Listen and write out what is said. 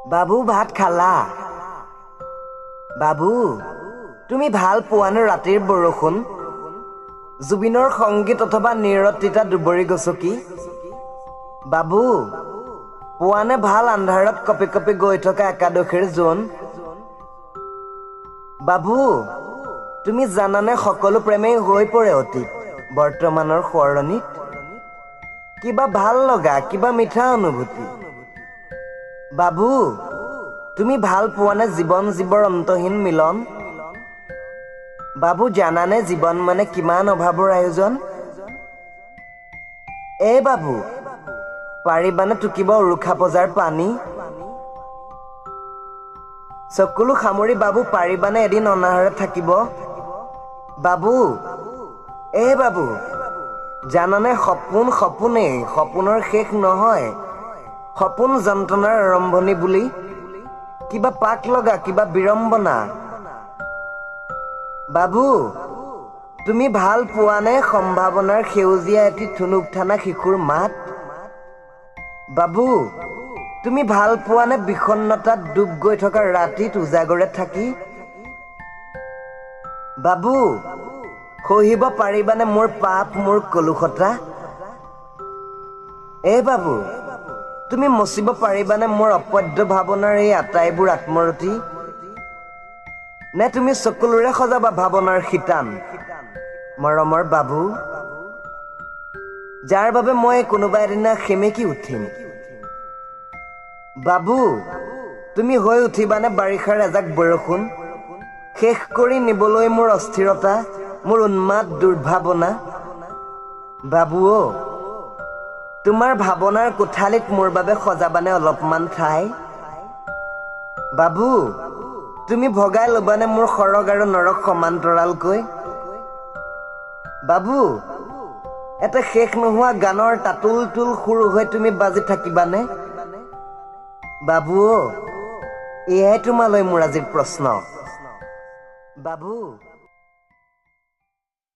বাবু ভাত খালা? বাবু তুমি ভাল পোৱানে ৰাতিৰ বৰষুণ, জুবিনৰ সংগীত অথবা নিৰতিতা দুবৰি গছকি? বাবু পোৱানে ভাল আন্ধাৰত কপি কপি গৈ থকা একাদশীৰ জোন? বাবু তুমি জানানে সকলো প্ৰেমেই হৈ পৰে অতীত বৰ্তমানৰ সোঁৱৰণিত? কিবা ভাল লগা কিবা মিঠা অনুভূতি। বাবু তুমি ভাল পোৱানে জীৱন জীৱৰ অন্তহীন মিলন? বাবু জানানে জীৱন মানে কিমান অভাৱৰ আয়োজন? বাবু পাৰিবানে টুকিব উৰুখা পজাৰ পানী? চকুলো সামৰি বাবু পাৰিবানে এদিন অনাহাৰে থাকিব? বাবু বাবু জানানে সপোন সপোনেই, সপোনৰ শেষ নহয়, সপোন যন্ত্ৰণাৰ আৰম্ভণি বুলি, কিবা পাক লগা কিবা বিড়ম্বনা। বাবু তুমি ভাল পোৱানে সম্ভাৱনাৰ সেউজীয়া এটি থুনুক থানা শিশুৰ মাত? বাবু তুমি ভাল পোৱানে বিষণ্ণতাত ডুব গৈ থকা ৰাতিত উজাগৰে থাকি? বাবু সহিব পাৰিবানে মোৰ পাপ মোৰ কলুষতা? বাবু তুমি মচিব পাৰিবানে মোৰ অপদ্য ভাৱনাৰ এই আটাইবোৰ আত্মৰতি? নে তুমি চকুলোৰে সজাবা ভাৱনাৰ শিতান মৰমৰ বাবু, যাৰ বাবে মই কোনোবা এদিনা সেমেকি উঠিম? বাবু তুমি হৈ উঠিবানে বাৰিষাৰ এজাক বৰষুণ, শেষ কৰি নিবলৈ মোৰ অস্থিৰতা মোৰ উন্মাদ দুৰ্ভাৱনা? বাবু তোমাৰ ভাৱনাৰ কোঠালিত মোৰ বাবে সজাবানে অলপমান ঠাই? বাবু তুমি ভগাই ল'বানে মোৰ সৰগ আৰু নৰক সমান্তৰালকৈ? বাবু এটা শেষ নোহোৱা গানৰ তাতুল তুল সুৰ হৈ তুমি বাজি থাকিবানে? বাবু এয়াই তোমালৈ মোৰ আজিৰ প্ৰশ্ন। বাবু